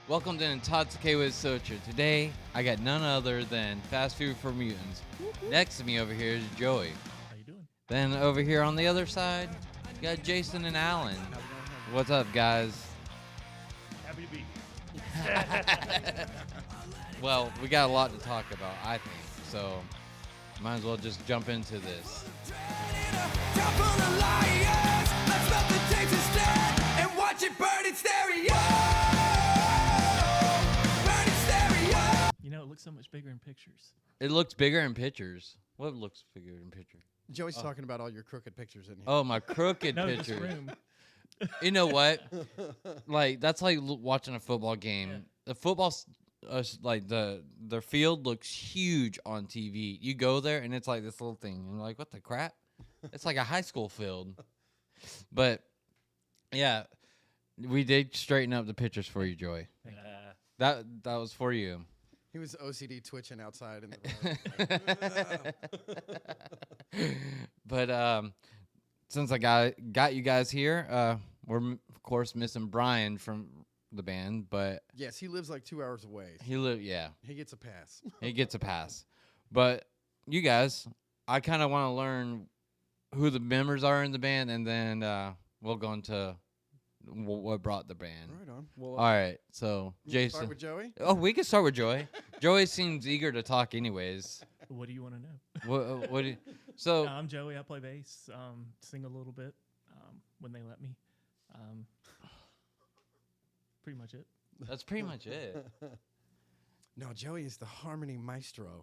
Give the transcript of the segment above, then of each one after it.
Welcome to Intoxicate with Socha. Today, I got none other than Fast Food for Mutants. Next to me over here is Joey. How you doing? Then over here on the other side, you got Jason and Alan. What's up, guys? Happy to be here. Well, we got a lot to talk about, I think. So, might as well just jump into this. You know, it looks so much bigger in pictures. It looks bigger in pictures. What looks bigger in picture? Joey's talking about all your crooked pictures in here. Oh, my crooked No, this pictures. room. You know what? Like, that's like watching a football game. Yeah. The football, like the field looks huge on TV. You go there and it's like this little thing, and you're like, what the crap? It's like a high school field. But yeah, we did straighten up the pictures for you, Joy. That was for you. He was OCD twitching outside in the room. But since I got you guys here, we're of course missing Brian from the band, but Yes, he lives like 2 hours away. yeah, He gets a pass. he gets a pass. But you guys, I kind of want to learn who the members are in the band, and then we'll go into what brought the band. Right on. Well, All right, so you Jason. start with Joey. Oh, we can start with Joy. Joy seems eager to talk, anyways. What do you want to know? What do you, so? I'm Joey. I play bass, sing a little bit when they let me. Pretty much it. That's pretty much it. No, Joey is the harmony maestro.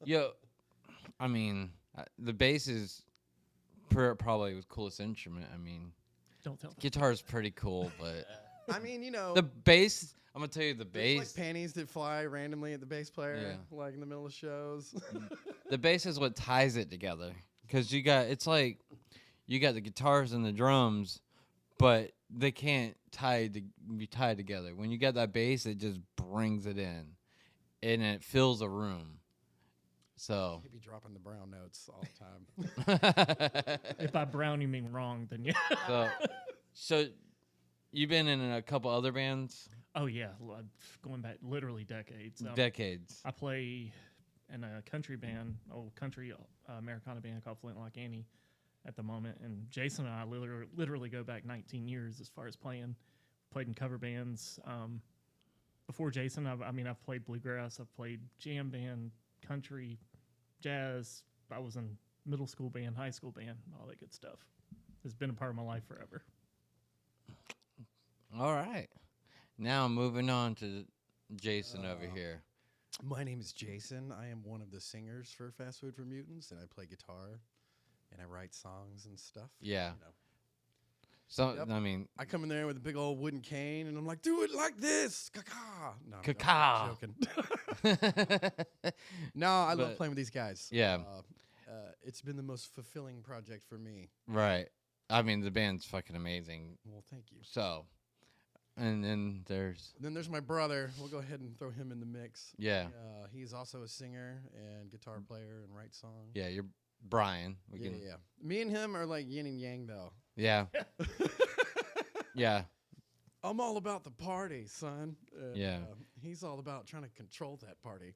Yo, I mean, the bass is probably the coolest instrument. I mean, Don't tell them. guitar is pretty cool, but I mean, you know, the bass. I'm gonna tell you, the there's bass. like panties that fly randomly at the bass player, Yeah. like in the middle of shows. The bass is what ties it together, because it's like you got the guitars and the drums, but they can't be tied together. When you got that bass, it just brings it in, and it fills a room. So He'd be dropping the brown notes all the time. If by brown you mean wrong, then yeah. so you've been in a couple other bands, Oh yeah, going back literally decades. decades. I play in a country band, country Americana band called Flintlock Annie at the moment. And Jason and I literally go back 19 years as far as playing. Played in cover bands. Before Jason, I've played bluegrass, I've played jam band, country, jazz. I was in middle school band, high school band, all that good stuff. It's been a part of my life forever. All right. Now moving on to Jason over here. My name is Jason. I am one of the singers for Fast Food for Mutants, and I play guitar, and I write songs and stuff. Yeah. You know. So Yep. I mean, I come in there with a big old wooden cane, and I'm like, do it like this. Caca. No, Caca. I'm joking. No, I love But- playing with these guys. Yeah. It's been the most fulfilling project for me. right. I mean, the band's fucking amazing. Well, thank you. So, and then there's Then there's my brother. We'll go ahead and throw him in the mix. yeah, He's also a singer and guitar player and writes songs. yeah. You're Brian. We Yeah, can yeah. Me and him are like yin and yang, though. yeah, yeah. I'm all about the party, son. Yeah. He's all about trying to control that party.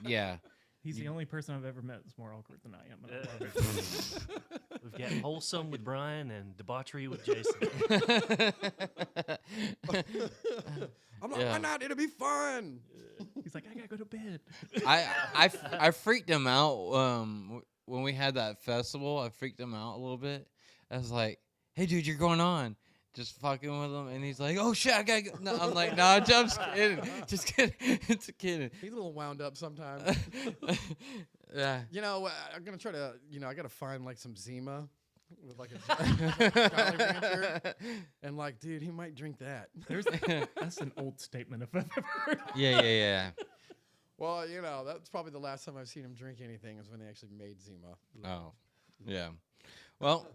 Yeah. He's the only person I've ever met that's more awkward than I am. And I love it. We've got wholesome with Brian and debauchery with Jason. I'm like, Yeah. why not? It'll be fun. He's like, I gotta go to bed. I freaked him out when we had that festival. I freaked him out a little bit. I was like, "Hey, dude, you're going on." Just fucking with him, and he's like, "Oh shit, I gotta go." No, I'm like, "No, I'm just kidding, just kidding, it's a kidding." He's a little wound up sometimes. Yeah. You know, I'm gonna try to. I gotta find like some Zima with like a Jolly Rancher, and like, dude, he might drink that. That's an old statement if I've ever heard. Yeah. Well, that's probably the last time I've seen him drink anything is when they actually made Zima. Oh, yeah. Well,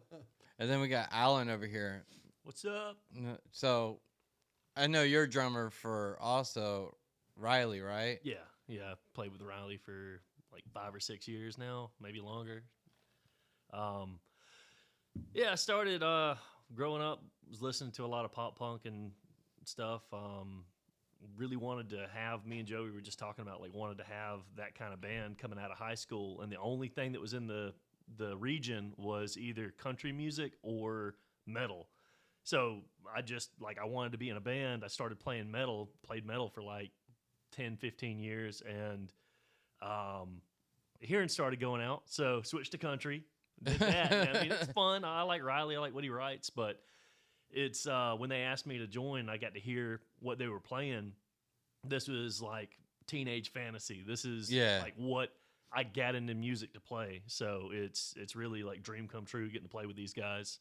and then we got Alan over here. What's up? So, I know you're a drummer for also Riley, right? Yeah. I played with Riley for like 5 or 6 years now, maybe longer. I started growing up, was listening to a lot of pop punk and stuff. really wanted to have, me and Joey were just talking about, like, wanted to have that kind of band coming out of high school. And the only thing that was in the region was either country music or metal. So I just, like, I wanted to be in a band. I started playing metal, played metal for like 10, 15 years. And hearing started going out. So switched to country. Did that. And, I mean, it's fun. I like Riley. I like what he writes. But it's when they asked me to join, I got to hear what they were playing. This was like teenage fantasy. This is like what I got into music to play. So it's really like dream come true getting to play with these guys.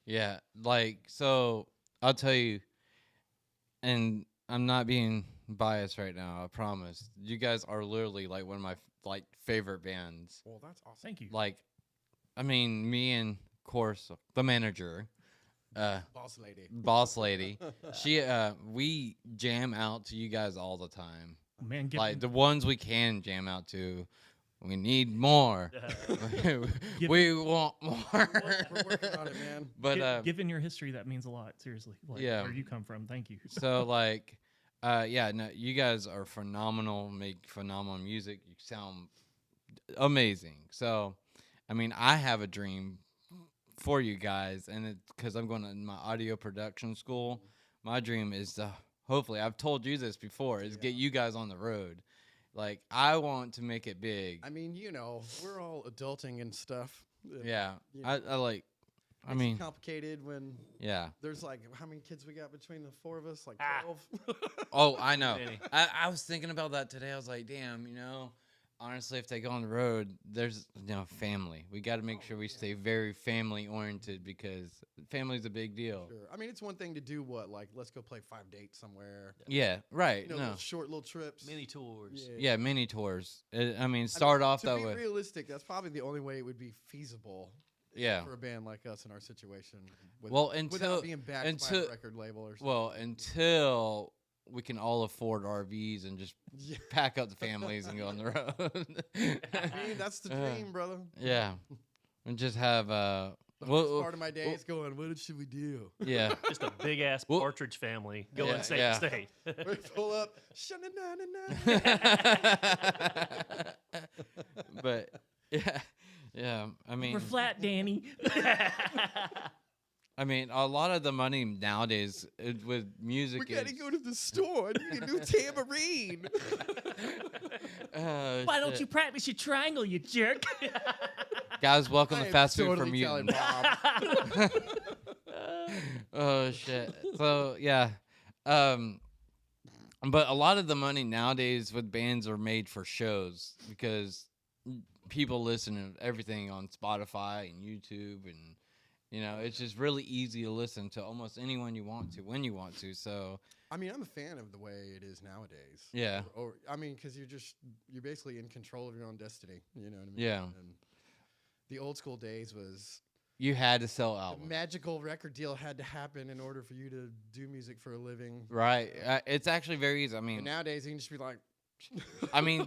Yeah, like, so I'll tell you, and I'm not being biased right now, I promise. You guys are literally like one of my like favorite bands. Well, that's awesome. Thank you. Like, I mean, me and of course the manager, boss lady, she we jam out to you guys all the time. Man, Like the ones we can jam out to. We need more. We want more. We're working on it, man. But given your history, that means a lot. Seriously, like, Yeah. where you come from. Thank you. so like, yeah, no, you guys are phenomenal. Make phenomenal music. You sound amazing. So, I mean, I have a dream for you guys, and it's because I'm going to my audio production school. My dream is to hopefully, I've told you this before, is get you guys on the road. Like, I want to make it big. I mean, you know, we're all adulting and stuff. Yeah, You know, I like. I makes it mean, complicated when yeah. there's like how many kids we got between the four of us? Like 12. Oh, I know. Many. I was thinking about that today. I was like, damn, you know, honestly, if they go on the road, there's, you know, family. We got to make sure we stay very family oriented because family's a big deal. Sure. I mean, it's one thing to do what, like, let's go play 5 dates somewhere. Yeah, right. You know, No. little short little trips. Mini tours. Yeah, mini tours. I mean, start off to that be way. realistic, that's probably the only way it would be feasible. Yeah. For a band like us in our situation. Well, until without being backed by a record label or something. Well, until we can all afford RVs and just Yeah. pack up the families and go on the road. I mean, that's the dream, brother. Yeah, and just have The hardest part of my day is going, what should we do? yeah. Just a big ass Well- partridge family going Yeah, state yeah. to state. We pull up. Sha-na-na-na-na. But yeah. I mean, We're flat, Danny. I mean, a lot of the money nowadays with music We gotta is. go to the store and get a new tambourine. Why don't you practice your triangle, you jerk? Guys, welcome I to am Fast Food totally for telling Mutants. Bob. Oh shit. So yeah. But a lot of the money nowadays with bands are made for shows because people listen to everything on Spotify and YouTube, and you know, it's just really easy to listen to almost anyone you want to when you want to. So I mean, I'm a fan of the way it is nowadays. yeah. Or I mean, because you're basically in control of your own destiny. You know what I mean? Yeah. And the old school days was You had to sell the albums. magical record deal had to happen in order for you to do music for a living. Right. It's actually very easy. I But mean, nowadays you can just be like,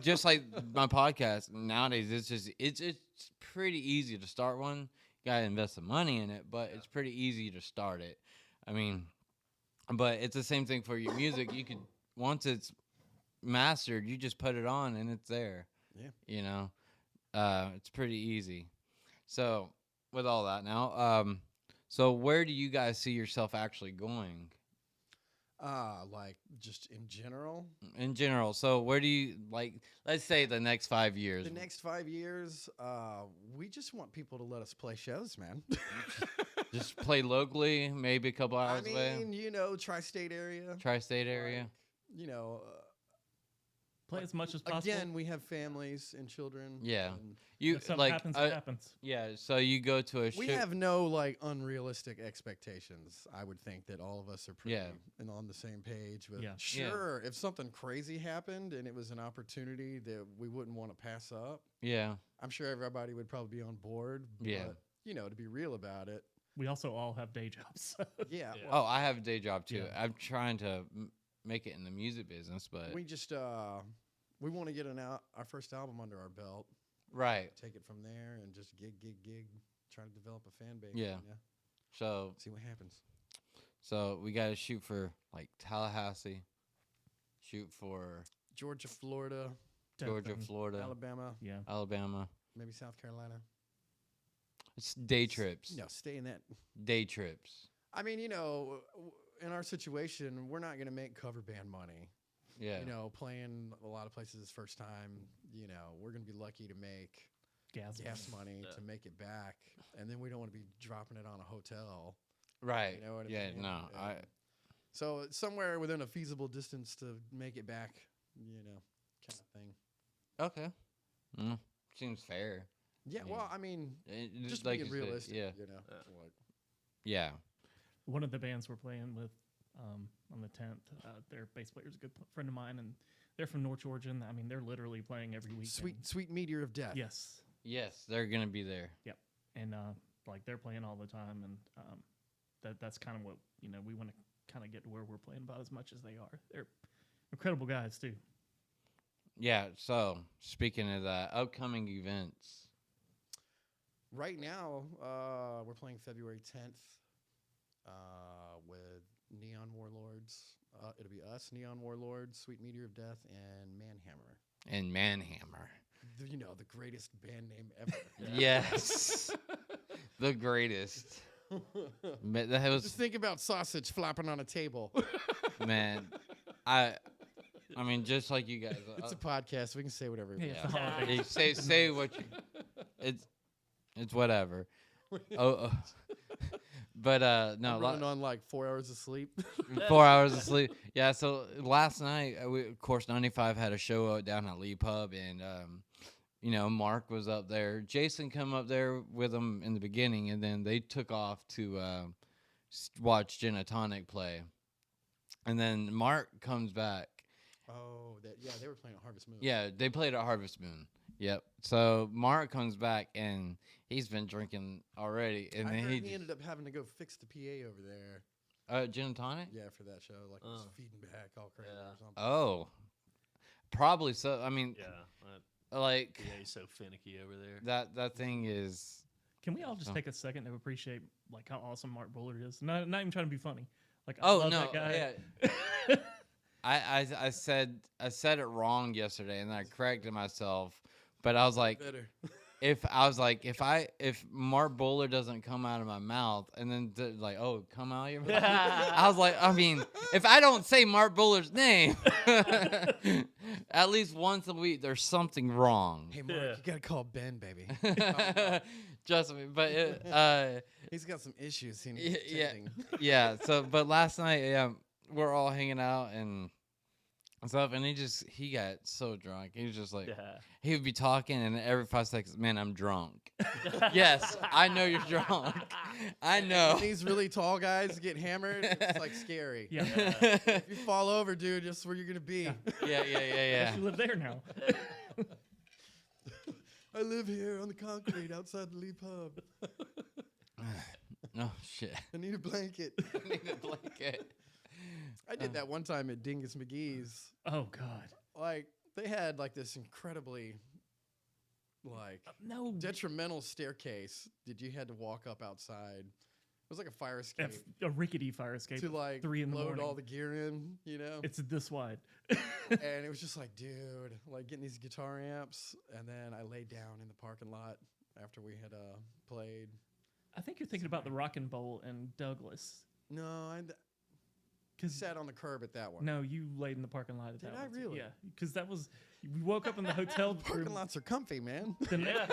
just like my podcast nowadays, it's pretty easy to start one. You gotta invest some money in it, but it's pretty easy to start it. I mean, but it's the same thing for your music. You could, once it's mastered, you just put it on and it's there. Yeah. You know, it's pretty easy. So with all that now, so where do you guys see yourself actually going? like just in general. In general, so where do you like? Let's say the next 5 years. The next 5 years, we just want people to let us play shows, man. Just play locally, maybe a couple I hours mean, away. you know, tri-state area. Tri-state area. Like, you know, Play as much as possible. again, we have families and children. Yeah. and You If something like happens, it happens. yeah. So you go to a we show. have no like unrealistic expectations. I would think that all of us are pretty Yeah. and on the same page. But Yeah. sure, if something crazy happened and it was an opportunity that we wouldn't want to pass up, Yeah. I'm sure everybody would probably be on board. Yeah. But, you know, to be real about it, We also all have day jobs. yeah. Yeah. Well, Oh, I have a day job too. Yeah. I'm trying to make it in the music business, but we just we want to get our first album under our belt, right. take it from there, and just gig, try to develop a fan base. Yeah. So See what happens. we got to shoot for like Tallahassee, shoot for Georgia, Florida, Georgia, Definitely. Florida, Alabama, Yeah. Alabama. maybe South Carolina. It's day trips. No, stay in that. Day trips. I mean, in our situation, we're not going to make cover band money. Yeah. Playing a lot of places this first time, we're going to be lucky to make gas money to make it back. And then we don't want to be dropping it on a hotel. Right. You know what I Yeah. mean? No. So somewhere within a feasible distance to make it back, kind of thing. Okay. Seems fair. Yeah, Yeah. well, I mean, just like being you said, realistic, yeah. Like, Yeah. One of the bands we're playing with on the 10th, their bass player is a good friend of mine, and they're from North Georgia. And I mean, they're literally playing every weekend. sweet meteor of death. Yes. Yes, they're gonna be there. Yep. And like they're playing all the time, and that's kind of what we want to kind of get to where we're playing about as much as they are. They're incredible guys too. Yeah. So speaking of that, upcoming events. Right now, we're playing February 10th with Neon Warlords. It'll be us, Neon Warlords, Sweet Meteor of Death, and Manhammer. And Manhammer. The greatest band name ever. Yes. The greatest. That was Just think about sausage flopping on a table. man. I mean, just like you guys. It's a podcast. We can say whatever. we Yeah, want. it's the holiday. Say what you. It's whatever. But no. I'm running on like 4 hours of sleep. 4 hours of sleep. Yeah. So last night, of course, 95 had a show down at Lee Pub, and Mark was up there. Jason come up there with him in the beginning, and then they took off to watch Gin and Tonic play, and then Mark comes back. Oh, they were playing at Harvest Moon. Yeah, they played at Harvest Moon. Yep. So Mark comes back, and he's been drinking already, and I then heard he he ended up having to go fix the PA over there. Gin and Tonic. Yeah, for that show, like it was feeding back all crazy Yeah. or something. Oh, probably so. I mean, Yeah. like Yeah, he's so finicky over there. that thing is. Can we all just So- take a second to appreciate like how awesome Mark Bullard is? Not even trying to be funny. Like I Oh love no! that guy. Yeah. I said it wrong yesterday, and then I corrected myself. But I was like, Better. if Mark Bowler doesn't come out of my mouth, and then come out of your mouth, I was like, I mean, if I don't say Mark Bowler's name at least once a week, there's something wrong. Hey, Mark, Yeah. you gotta call Ben, baby. Trust me, but He's got some issues he Yeah, needs yeah. tending. yeah. So, but last night, we're all hanging out and stuff, and he got so drunk. He was just like, Yeah. he would be talking, and every 5 seconds, man, I'm drunk. Yes, I know you're drunk. I know. When these really tall guys get hammered, it's like scary. Yeah. If you fall over, dude, just where you're gonna be. Yeah. You live there now. I live here on the concrete outside the Lee Pub. No shit. I need a blanket. I need a blanket. I did that one time at Dingus McGee's. Oh God. Like they had like this incredibly like No. detrimental staircase that you had to walk up outside. It was like a fire escape A rickety fire escape. to like 3 in the load morning. all the gear in, It's this wide. And it was just like, dude, like getting these guitar amps. And then I laid down in the parking lot after we had played. I think you're thinking about the Rockin' Bowl and Douglas. No, I Cause sat on the curb at that one. no, you laid in the parking lot at Did that I one. too. really? Yeah, because that was we woke up in the hotel Parking room. lots are comfy, man. Yeah.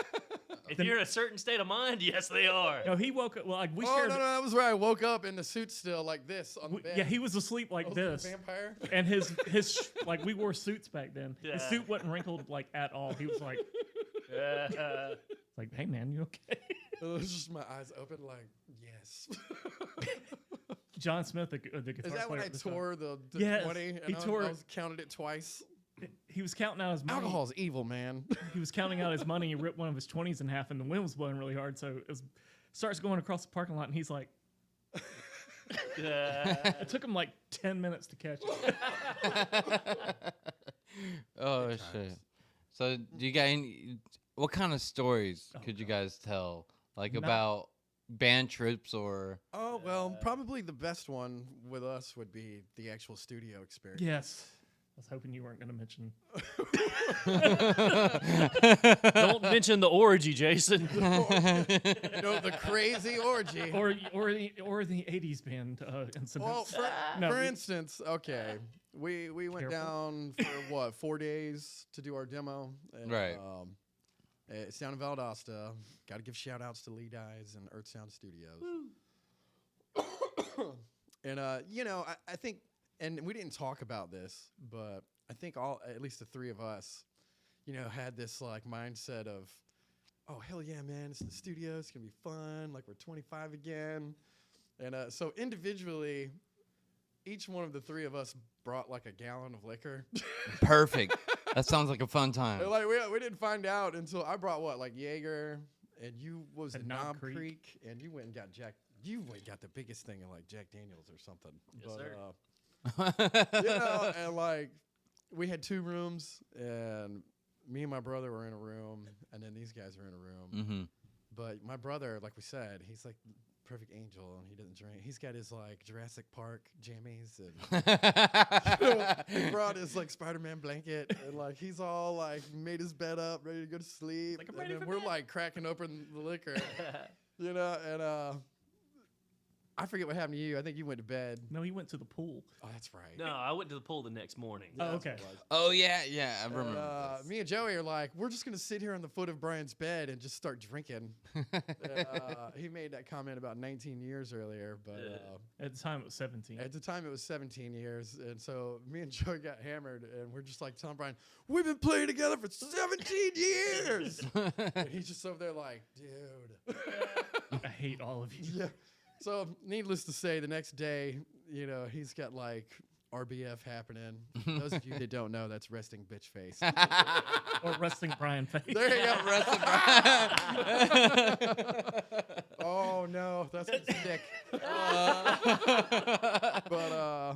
If you're in a certain state of mind, yes, they are. No, he woke up. Well, like we Oh, shared. no, that was where I woke up in the suit still, like this on the bed. Yeah, he was asleep like Oh, this, Vampire. and his like we wore suits back then. His Yeah. suit wasn't wrinkled like at all. He was like, like, hey man, you okay? It was just my eyes open, like, yes. John Smith, the guitar Is that when player I at the time, tore the Yes, 20? And he I tore it. counted it twice. he was counting out his money. Alcohol's evil, man. He was counting out his money. He ripped one of his 20s in half, and the wind was blowing really hard. So starts going across the parking lot, and he's like, it took him like 10 minutes to catch it. Oh Good shit. times. So, do you got any? What kind of stories Oh, could you God. guys tell, like Not- about band trips or? Oh, well, probably the best one with us would be the actual studio experience. Yes. was hoping you weren't going to mention. Don't mention the orgy, Jason. The crazy orgy. Or the 80s band incidents. Well, No, for we- instance, okay, we went Careful. down for what 4 days to do our demo. And, Right. It's down in Valdosta. Got to give shout outs to Lead Eyes and Earth Sound Studios. And I think, and we didn't talk about this, but I think at least the three of us, had this like mindset of, oh hell yeah, man, it's the studio, it's gonna be fun, like we're 25 again. And so individually, each one of the three of us brought like a gallon of liquor. Perfect. That sounds like a fun time. And, like we didn't find out until I brought like Jaeger, and you was At it Knob Knob Creek. Creek, and you went and got Jack. You went and got the biggest thing of like Jack Daniels or something. Yes, sir. And like we had 2 rooms, and me and my brother were in a room, and then these guys were in a room. Mm-hmm. But my brother, like we said, he's like perfect angel, and he doesn't drink. He's got his like Jurassic Park jammies, and he brought his like Spider-Man blanket, and like he's all like made his bed up, ready to go to sleep. Like, I'm and ready then for we're bed. like cracking open the liquor, and I forget what happened to you. I think you went to bed. No, he went to the pool. Oh, that's right. No, I went to the pool the next morning. Oh, That's okay. what it was. Oh yeah, I And, remember. this. me and Joey are like, we're just gonna sit here on the foot of Brian's bed and just start drinking. And, he made that comment about 19 years earlier, but At the time, it was 17. at the time it was 17 years, and so me and Joey got hammered, and we're just like telling Brian, we've been playing together for 17 years. And he's just over there like, dude. I hate all of you. Yeah. So needless to say, the next day, he's got like RBF happening. Those of you that don't know, that's resting bitch face. Or resting Brian face. There you go. Oh no, that's sick. But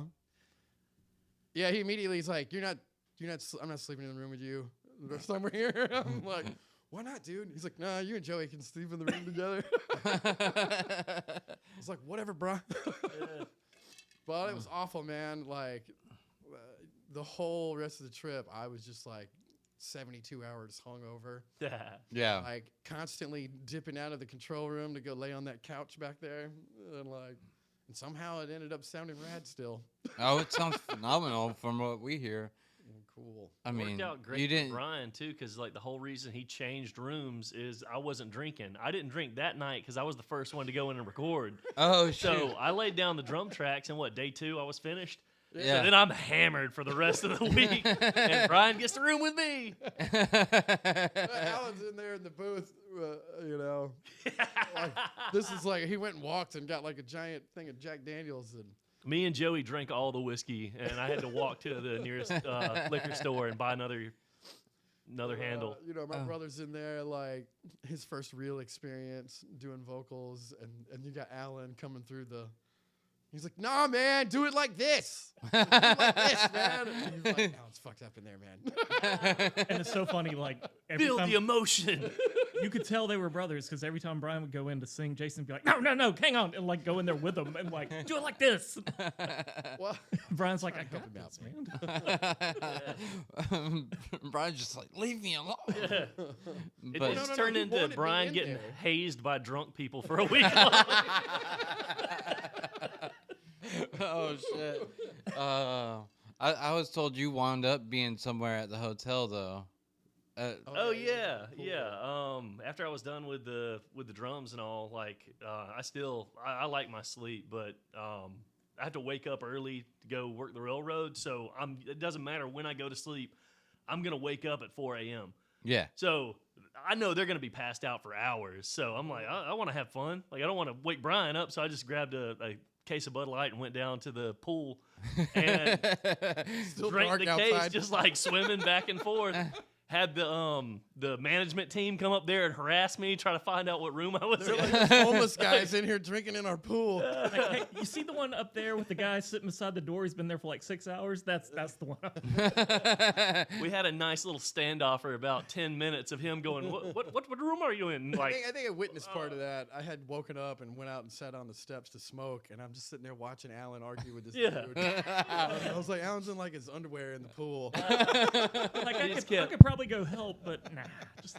yeah, he immediately is like, I'm not sleeping in the room with you the rest of the time we're here. I'm like, why not, dude? He's like, nah, you and Joey can sleep in the room together. I was like, whatever, bro. But it was awful, man. Like the whole rest of the trip, I was just like 72 hours hungover. Yeah. Like constantly dipping out of the control room to go lay on that couch back there, and somehow it ended up sounding rad still. Oh, it sounds phenomenal from what we hear. Cool. I mean, Worked out great you for didn't. Brian too, because like the whole reason he changed rooms is I wasn't drinking. I didn't drink that night because I was the first one to go in and record. Oh So shoot. I laid down the drum tracks, and day 2 I was finished. Yeah. So then I'm hammered for the rest of the week, and Brian gets the room with me. Alan's in there in the booth, like, this is like he went and walked and got like a giant thing of Jack Daniels, and Me and Joey drank all the whiskey, and I had to walk to the nearest liquor store and buy another handle. my brother's in there, like his first real experience doing vocals, and you got Alan coming through he's like, nah, man, do it like this. Do it like this, man. And he's like, no, it's fucked up in there, man. And it's so funny, like, every Feel time the emotion. you could tell they were brothers because every time Brian would go in to sing, Jason would be like, no, hang on, and like go in there with him and like do it like this. Well, Brian's like, I help got him this, out, man. Brian's just like, leave me alone. It But just No, turned he into wanted me Brian in getting there. hazed by drunk people for a week long. Oh shit. I was told you wound up being somewhere at the hotel though. Oh yeah, cool. yeah. After I was done with the drums and all, like I like my sleep, but I have to wake up early to go work the railroad. So it doesn't matter when I go to sleep, I'm gonna wake up at 4 a.m. Yeah. So I know they're gonna be passed out for hours. So I'm like, I want to have fun. Like I don't want to wake Brian up. So I just grabbed a case of Bud Light and went down to the pool and Still drank dark the case, outside. just like swimming back and forth. had the management team come up there and harass me, try to find out what room I was They're in. like, "There's homeless guys in here drinking in our pool." Like, hey, you see the one up there with the guy sitting beside the door? He's been there for like 6 hours. That's the one. We had a nice little standoff for about 10 minutes of him going, what room are you in? Like, I think I witnessed part of that. I had woken up and went out and sat on the steps to smoke, and I'm just sitting there watching Alan argue with this Yeah. dude. I was like, Alan's in like his underwear in the pool. Like I just could, I kept- could probably go help, but nah. Just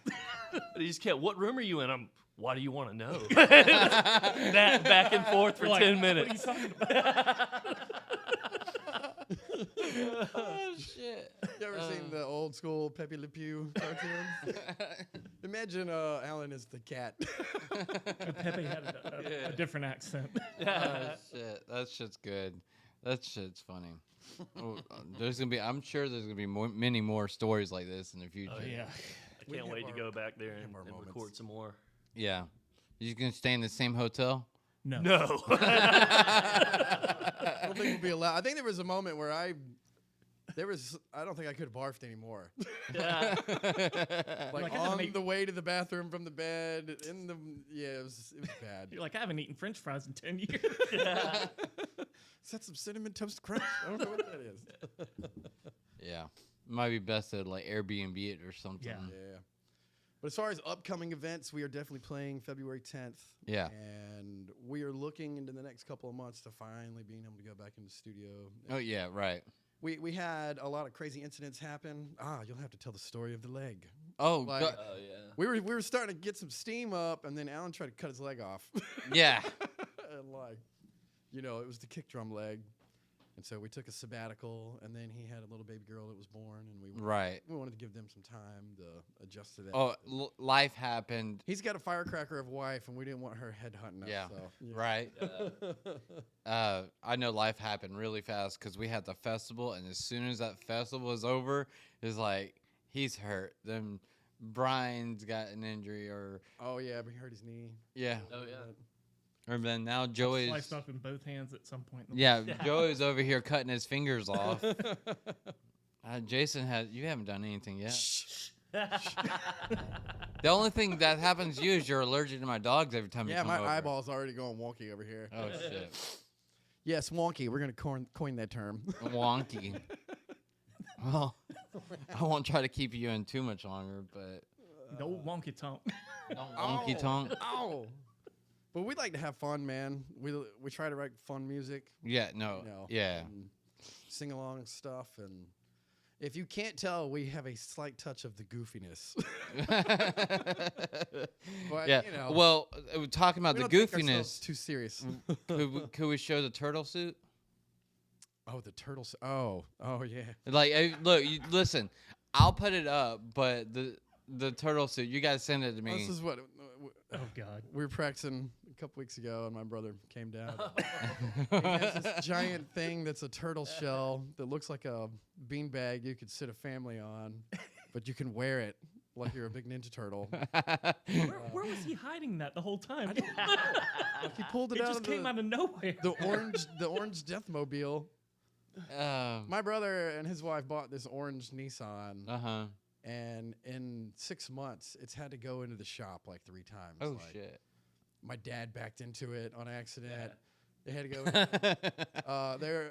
he just kept, what room are you in? Why do you want to know? That back and forth for like, 10 What are you minutes. talking about? Oh shit. You ever seen the old school Pepe Le Pew cartoons? Imagine Alan is the cat. Pepe had a different accent. Oh shit. That shit's good. That shit's funny. Oh, I'm sure there's gonna be many more stories like this in the future. Oh, Yeah. I We can't have wait to our- go back there we have and our moments. record some more. Yeah. You gonna stay in the same hotel? No. No. I don't think we'll be allowed. I think there was a moment where I don't think I could have barfed anymore. Yeah. Like, Like, I had to on make- the way to the bathroom from the bed, it was bad. You're like, I haven't eaten French fries in 10 years. Is that some cinnamon toast crunch? I don't know what that is. Yeah. Might be best to like Airbnb it or something. Yeah. Yeah. But as far as upcoming events, we are definitely playing February 10th. Yeah. And we are looking into the next couple of months to finally being able to go back into the studio. Oh yeah, right. We had a lot of crazy incidents happen. You'll have to tell the story of the leg. Oh Like- God. Oh, yeah. We were starting to get some steam up, and then Alan tried to cut his leg off. Yeah. And it was the kick drum leg. And so we took a sabbatical, and then he had a little baby girl that was born, and Right. we wanted to give them some time to adjust to that. Oh, life happened. He's got a firecracker of a wife, and we didn't want her head hunting us. Yeah. So, Right. I know life happened really fast because we had the festival, and as soon as that festival was over, it's like he's hurt. Then Brian's got an injury, or Oh yeah, but he hurt his knee. yeah, Oh, yeah. or then now Joey's Sliced off in both hands at some point. In the yeah, Joey's over here cutting his fingers off. Jason you haven't done anything yet. The only thing that happens to you is you're allergic to my dogs every time you Yeah, come my over. eyeball's already going wonky over here. Oh shit, Yes, wonky. We're gonna coin that term. wonky. Well, I won't try to keep you in too much longer, but The old wonky tonk. wonky tonk. Ow. But we like to have fun, man. We try to write fun music. Yeah, no, yeah. and sing along stuff. And if you can't tell, we have a slight touch of the goofiness. But, Yeah. Well, talking about we the don't take ourselves goofiness, too serious. could we show the turtle suit? Oh, the turtles. Oh, yeah. Like, look, listen, I'll put it up, but the turtle suit, you guys send it to me. This is what Oh God. we were practicing a couple weeks ago, and my brother came down. He has this giant thing that's a turtle shell that looks like a beanbag you could sit a family on, but you can wear it like you're a big Ninja Turtle. Where was he hiding that the whole time? Like he pulled it, It out just of came out of nowhere. the orange Deathmobile. My brother and his wife bought this orange Nissan, Uh-huh. and in 6 months, it's had to go into the shop like 3 times. Oh, Like, shit. My dad backed into it on accident. They had to go.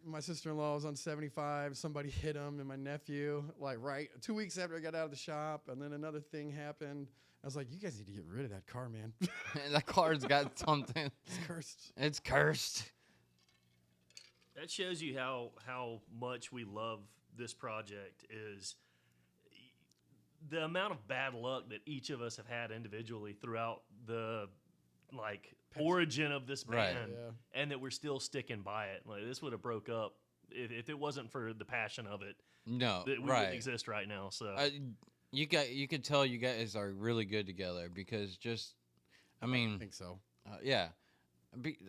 My sister-in-law was on 75. Somebody hit him, and my nephew, like 2 weeks after I got out of the shop, and then another thing happened. I was like, "You guys need to get rid of that car, man. That car's got something. It's cursed." It's cursed. That shows you how much we love this project is the amount of bad luck that each of us have had individually throughout the origin of this Right. band, Yeah. and that we're still sticking by it. Like this would have broke up if it wasn't for the passion of it. No, That we right. wouldn't exist right now. So You could tell you guys are really good together because I I mean, think so. yeah.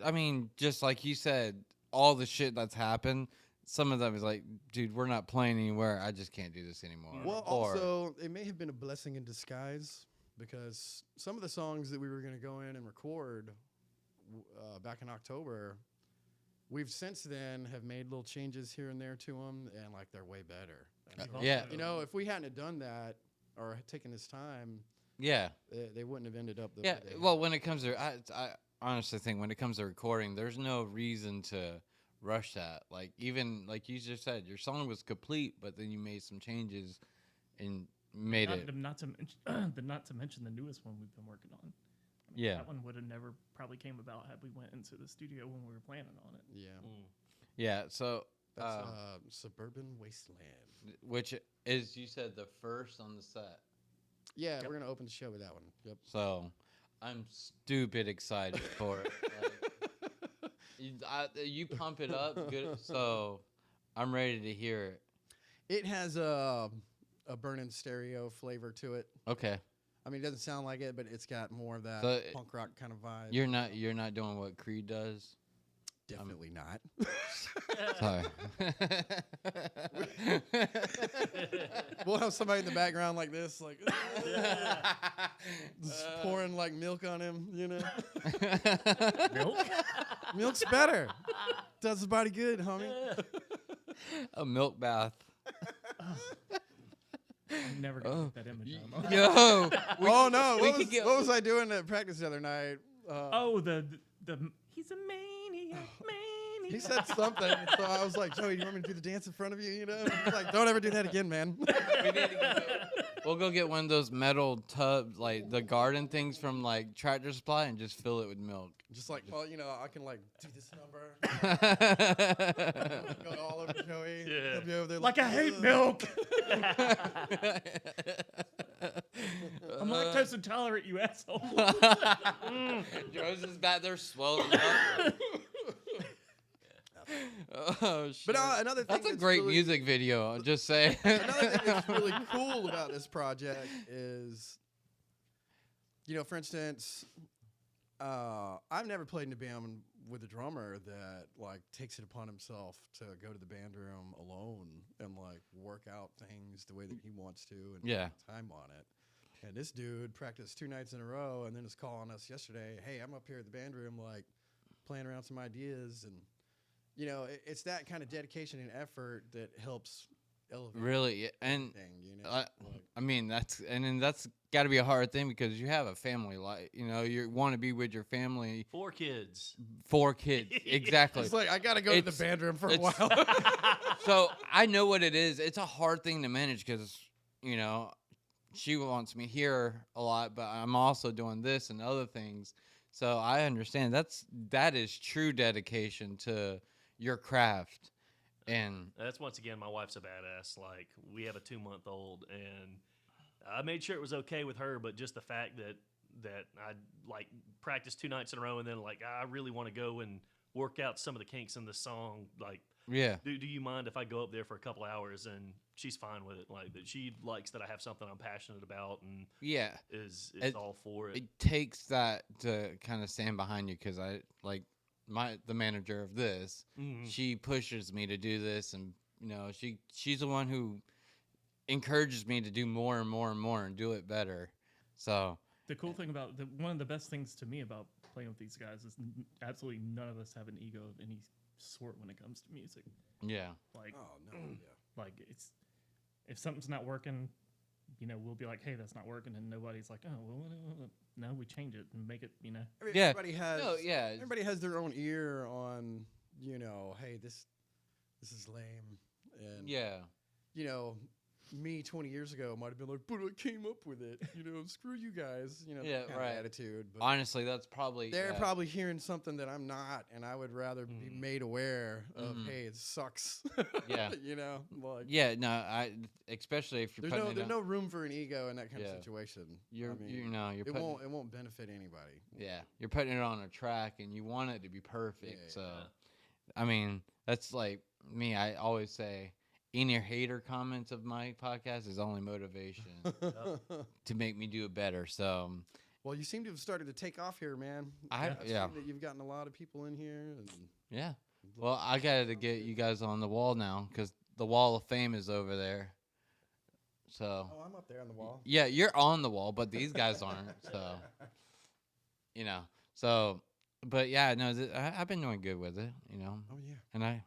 I mean, just like you said, all the shit that's happened, some of them is like, dude, we're not playing anywhere. I just can't do this anymore. Well, Or- also, it may have been a blessing in disguise because some of the songs that we were going to go in and record back in October, we've since then have made little changes here and there to them, and like they're way better. And so, Yeah. you know, if we hadn't have done that or taken this time, Yeah. they wouldn't have ended up the Yeah. way they Well, have. when it comes to, I honestly think when it comes to recording, there's no reason to rush that. Like, even like you just said, your song was complete, but then you made some changes and made it. Not to mention, not to mention the newest one we've been working on. I mean, Yeah. that one would have never probably came about had we went into the studio when we were planning on it. Yeah, Yeah. So, that's Suburban Wasteland. which is, you said, the first on the set. Yeah, Yep. we're gonna open the show with that one. Yep. So, I'm stupid excited for it. Like, you pump it up good, so I'm ready to hear it. It has a burning stereo flavor to it. Okay. I mean, it doesn't sound like it, but it's got more of that So punk rock kind of vibe. You're not doing what Creed does. Definitely not. Sorry. We'll have somebody in the background like this, like just pouring like milk on him. You know, Milk? milk's better. Does the body good, homie. A milk bath. I'm never gonna put that image on. Yo. Oh no! we What could was, get- what was I doing at practice the other night? Oh, the he's a maniac, maniac. He said something, so I was like, "Joey, you want me to do the dance in front of you?" You know, he's like, "Don't ever do that again, man." We need to we'll go get one of those metal tubs, like the garden things from like Tractor Supply, and just fill it with milk. Just like, well, you know, I can like do this number, go all over Joey. Yeah. He'll be over there Like I hate "Ugh." milk. I'm lactose intolerant, you asshole. Joe's is back there swelling up. Oh shit! But another thing That's a great really, music video. I'll just say. Another thing that's really cool about this project is, you know, for instance, I've never played in a band with a drummer that like takes it upon himself to go to the band room alone and like work out things the way that he wants to and Yeah. put time on it. And this dude practiced 2 nights in a row and then is calling us yesterday, "Hey, I'm up here at the band room like playing around some ideas." And you know, it's that kind of dedication and effort that helps elevate Really, and thing, you know. I- Like, I mean that's got to be a hard thing because you have a family, like you know, you want to be with your family. 4 kids. 4 kids, exactly. it's like I gotta go to the It's- band room for a it's- while. So I know what it is. It's a hard thing to manage because you know she wants me here a lot, but I'm also doing this and other things. So I understand that is true dedication to your craft, and That's once again, my wife's a badass. Like, we have a 2-month-old, and I made sure it was okay with her, but just the fact that I like practiced 2 nights in a row, and then like I really want to go and work out some of the kinks in the song. Like, yeah, do you mind if I go up there for a couple hours? And she's fine with it. Like, that she likes that I have something I'm passionate about, and yeah. is It- all for it. It takes that to kind of stand behind you because I like the manager of this. Mhm. She pushes me to do this, and you know she's the one who encourages me to do more and more and more and do it better. So The cool thing about one of the best things to me about playing with these guys is absolutely none of us have an ego of any sort when it comes to music. yeah, Like, Oh no, yeah. like it's if something's not working, you know, we'll be like, "Hey, that's not working," and nobody's like, "Oh, well, no, we change it and make it," you know. Yeah. Everybody has No, yeah. everybody has their own ear on, you know, hey, this is lame. And yeah. you know, me 20 years ago might have been like, "But I came up with it." You know, screw you guys, you know, that Yeah, kind of right. attitude. But Honestly, that's probably they're yeah. probably hearing something that I'm not, and I would rather be made aware of, Mhm. hey, it sucks. Yeah. You know, like Yeah, no, especially if you're putting there's it no on, room for an ego in that kind Yeah. of situation. you're I mean, you know you're it putting won't benefit anybody. yeah you're putting it on a track and you want it to be perfect. Yeah, So yeah. I mean that's like me. I always say any hater comments of my podcast is only motivation to make me do it better. So Well, you seem to have started to take off here, man. I've seen that you've gotten a lot of people in here. And yeah. Well, I got to get you guys on the wall now because the wall of fame is over there. So oh, I'm up there on the wall. yeah, you're on the wall, but these guys aren't. So you know. So but yeah, no, I've been doing good with it, you know. Oh yeah. And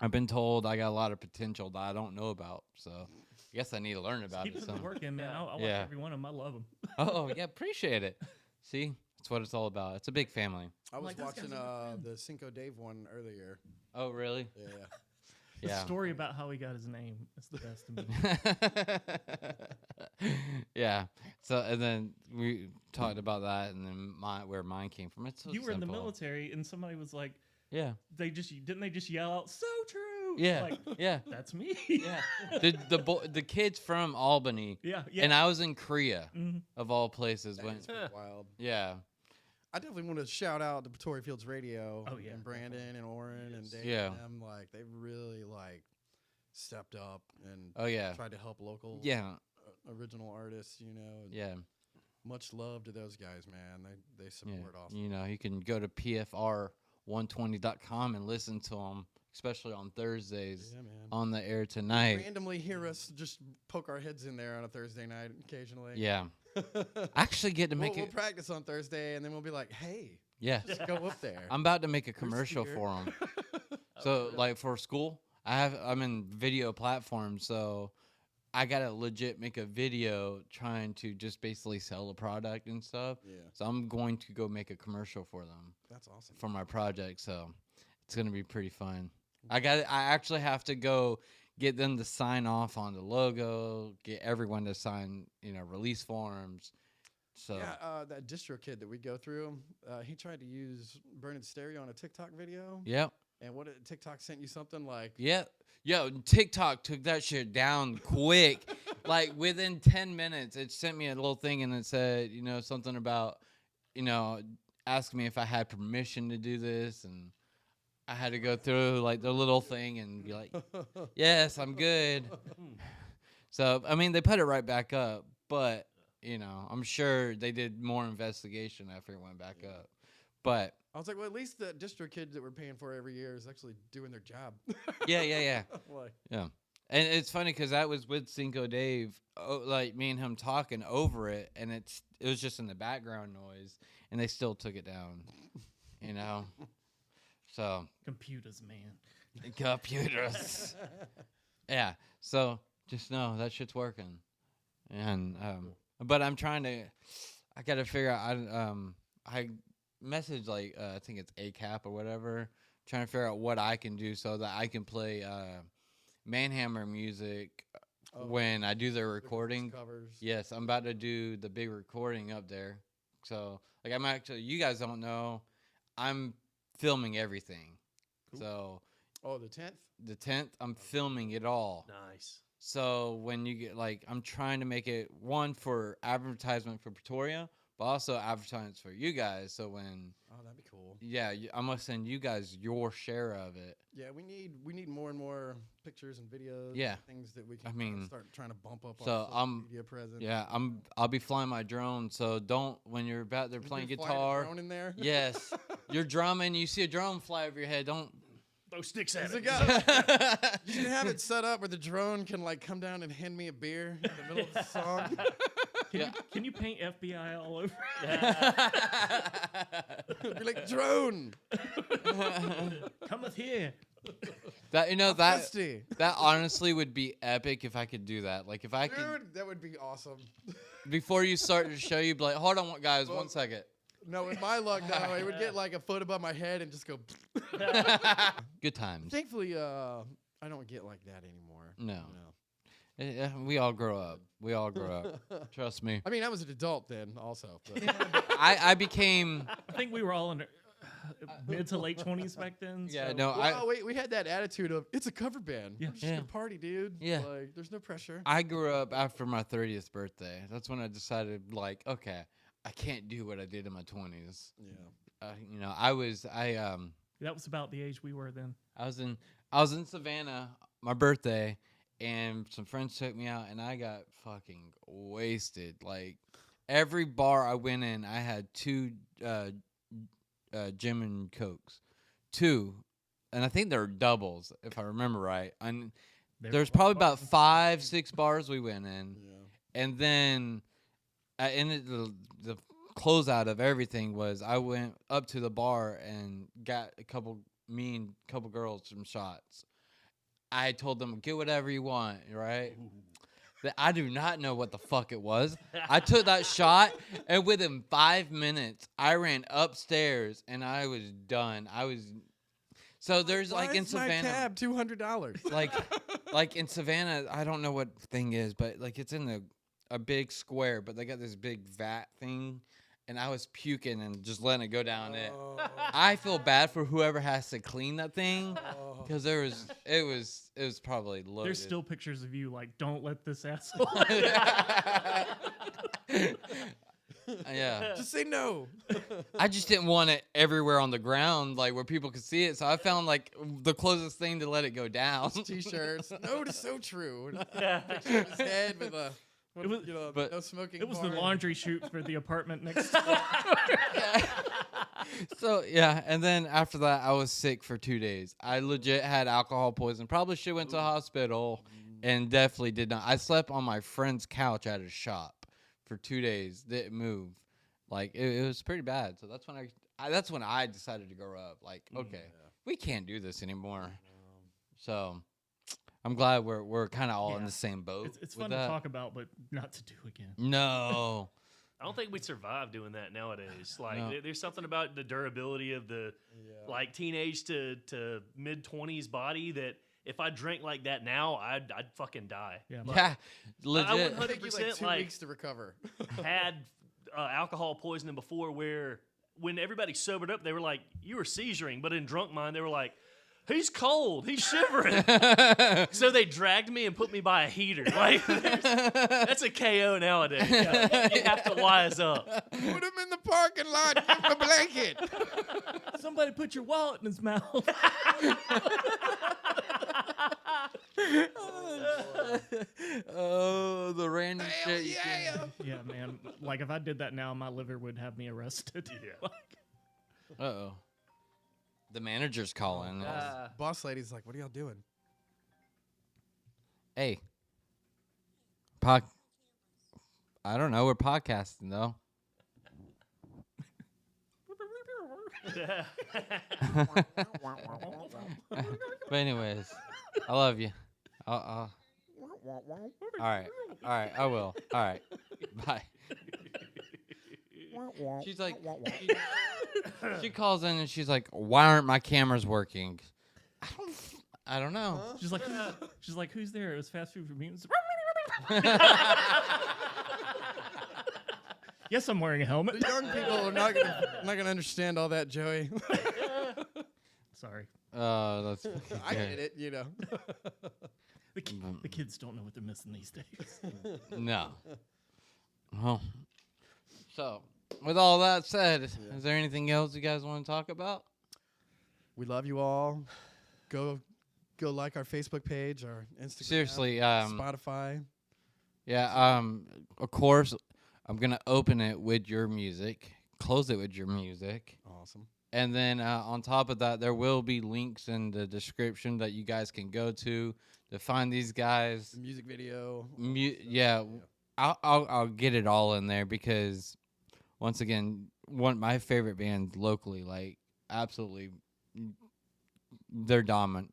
I've been told I got a lot of potential that I don't know about. So I guess I need to learn about Keep it. putting So. the work in, man. Yeah. I watch Yeah. every one of them. I love them. Oh yeah, appreciate it. See, that's what it's all about. It's a big family. I was like, those watching guys are the Cinco Dave one earlier. Oh really? Yeah. The Yeah. story about how he got his name is the best to me. Yeah. So and then we talked about that, and then where mine came from. It's so You were in the simple. military, and somebody was like, Yeah. they just yell out, "So true!" Yeah. Like, Yeah. that's me. Yeah. The kids from Albany, yeah, yeah. and I was in Korea, Mhm. of all places. That When is pretty wild. yeah. I definitely want to shout out to Pretoria Fields Radio. Oh, yeah, and Brandon and Oren and Yes. Dave. Yeah. And them, like they've really like stepped up and Oh yeah. tried to help local Yeah. original artists. You know. And Yeah. Much love to those guys, man. They Yeah. support awesome. You know, you can go to pfr120.com and listen to them, especially on Thursdays Yeah, man. on the air tonight. Randomly hear us just poke our heads in there on a Thursday night occasionally. Yeah. I actually get to make we'll it. practice on Thursday, and then we'll be like, "Hey, Yes. let's go up there." I'm about to make a commercial here. for them. So, like for school, I'm in video platforms, so I gotta legit make a video trying to just basically sell a product and stuff. Yeah, So I'm going to go make a commercial for them that's awesome. for my project. So it's gonna be pretty fun. I actually have to go get them to sign off on the logo, get everyone to sign, release forms. So Yeah, that distro kid that we go through, he tried to use Burning Stereo on a TikTok video. yep. And what TikTok sent you something like, Yeah. Yo, TikTok took that shit down quick. Like within 10 minutes, it sent me a little thing and it said, something about, asking me if I had permission to do this. And I had to go through like the little thing and be like, yes, I'm good. So, I mean, they put it right back up, but, I'm sure they did more investigation after it went back up. But I was like, well, at least the distro kid that we're paying for every year is actually doing their job. yeah. Like, Yeah. And it's funny because that was with Cinco Dave, like me and him talking over it, and it was just in the background noise, and they still took it down, So, Computers, man. computers. Yeah. So just know that shit's working. And, but I'm trying to, I got to figure out, I message like, I think it's ACAP or whatever, trying to figure out what I can do so that I can play, Manhammer music when I do the recording. Covers. Yes, I'm about to do the big recording up there. So, like, I'm actually, you guys don't know, I'm filming everything. Cool. So, Oh, the 10th? the 10th, I'm filming it all. Nice. So, when you get, like, I'm trying to make it one for advertisement for Pretoria, but also advertisements for you guys. So, when, Oh, that'd be cool. yeah, I'm going to send you guys your share of it. Yeah, we need more and more pictures and videos. Yeah. Things that we can I mean, start trying to bump up so our social I'm- media presence. Yeah, I'll be flying my drone, so don't when you're about there You're playing flying a guitar. drone in there. Yes, you're drumming. You see a drone fly over your head. Don't. Throw sticks at There's a it. guy- You should have it set up where the drone can like come down and hand me a beer in the middle of the song. Can you paint FBI all over? Be like, drone, Cometh here. that Dusty. that honestly would be epic if I could do that. Like if I could Dude, that would be awesome. before you start to show you, be like, hold on, guys, Well, 1 second. No, with my luck, no, it would get like a foot above my head and just go. Good times. Thankfully, I don't get like that anymore. No. We all grow up. We all grow up. Trust me. I mean, I was an adult then, also. But I became. I think we were all in mid to late 20s back then. Yeah, so- no, well, we had that attitude of it's a cover band. Yeah. We're just Yeah. gonna party, dude. Yeah. Like, there's no pressure. I grew up after my 30th birthday. That's when I decided, like, okay, I can't do what I did in my 20s. Yeah. I was That was about the age we were then. I was in Savannah, my birthday, and some friends took me out, and I got fucking wasted. Like every bar I went in, I had 2 gin and cokes, 2, and I think they were doubles if I remember right. And They there's were probably all about fucking- 5, 6 bars we went in. Yeah. And then I ended the closeout of everything was I went up to the bar and got me and a couple girls some shots. I told them, get whatever you want, right? I do not know what the fuck it was. I took that shot, and within 5 minutes, I ran upstairs, and I was done. So there's Why like in is my Savannah, tab $200? like in Savannah, I don't know what thing is, but like it's in a big square, but they got this big vat thing, and I was puking and just letting it go down it. I feel bad for whoever has to clean that thing because it was probably loaded. There's still pictures of you like, don't let this asshole. Yeah. Just say no. I just didn't want it everywhere on the ground, like where people could see it. So I found like the closest thing to let it go down. T-shirts. No, it's so true. Picture of his head with a. It was, but no smoking. it was the bar. laundry chute for the apartment next door. So yeah, and then after that, I was sick for 2 days. I legit had alcohol poisoning. Probably should went to the hospital, and definitely did not. I slept on my friend's couch at his shop for 2 days. Didn't move. Like it was pretty bad. So that's when I decided to grow up. Like, okay, we can't do this anymore. So I'm glad we're kind of all in the same boat. It's with fun that. to talk about, but not to do again. No. I don't think we'd survive doing that nowadays. Like, No. there's something about the durability of the like teenage to mid 20s body that if I drank like that now, I'd fucking die. Yeah. Like, Yeah, legit. I It'll take you like 100% 2 like weeks to recover. had alcohol poisoning before, where when everybody sobered up, they were like, "You were seizuring," but in drunk mind, they were like, "He's cold. He's shivering." So they dragged me and put me by a heater. Like that's a KO nowadays. You have to wise up. Put him in the parking lot. Give him a blanket. Somebody put your wallet in his mouth. Oh, the random Hell shit. yeah. Yeah, man. Like if I did that now, my liver would have me arrested. Yeah. Uh-oh. The manager's calling. Boss lady's like, what are y'all doing? Hey. I don't know. We're podcasting, though. But anyways, I love you. All right. I will. All right. Bye. She's like, she calls in and she's like, why aren't my cameras working? I don't know. She's like, who's there? It was fast food for mutants. Yes, I'm wearing a helmet. The young people are not gonna understand all that, Joey. Sorry. That's I get it, you know. The kids don't know what they're missing these days. No. Well, so with all that said, is there anything else you guys want to talk about? We love you all. Go like our Facebook page, our Instagram. Seriously, Spotify. Yeah, of course, I'm going to open it with your music, close it with your music. Awesome. And then on top of that, there will be links in the description that you guys can go to find these guys. The music video. I'll get it all in there because, once again, one of my favorite bands locally, like, absolutely, they're dominant.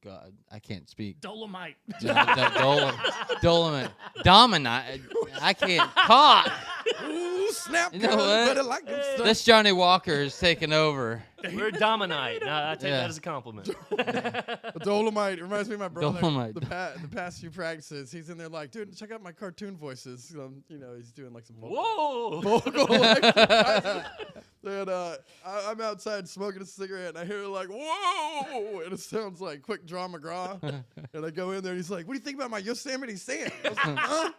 God, I can't speak. Dolomite. Dolomite. Dominant. I can't talk. Ooh, snap! You know girl, what? better like them stuff. This Johnny Walker is taking over. We're Dominite. I take Yeah. that as a compliment. Dolomite. It reminds me of my brother. Dolomite. The past few practices, he's in there like, dude, check out my cartoon voices. He's doing like some Whoa! vocal exercises. And I'm outside smoking a cigarette, and I hear like, whoa! And it sounds like Quick Draw McGraw. And I go in there, and he's like, what do you think about my Yosemite Sam? I was like, huh?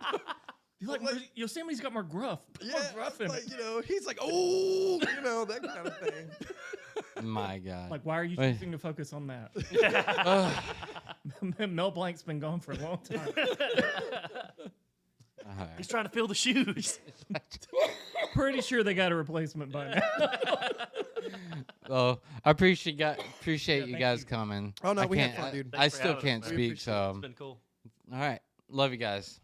He's like, Yosemite's got more gruff. Yeah, More gruff in like, it. he's like, oh, that kind of thing. My God. Like, why are you Wait. choosing to focus on that? Ugh. Mel Blanc's been gone for a long time. All right. He's trying to fill the shoes. Pretty sure they got a replacement by now. Well, I appreciate you thank guys you. coming. Oh, no, I we had can't- fun, dude. I Thanks for still having us, can't man. speak, It's so been cool. all right. Love you guys.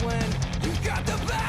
when you got the best.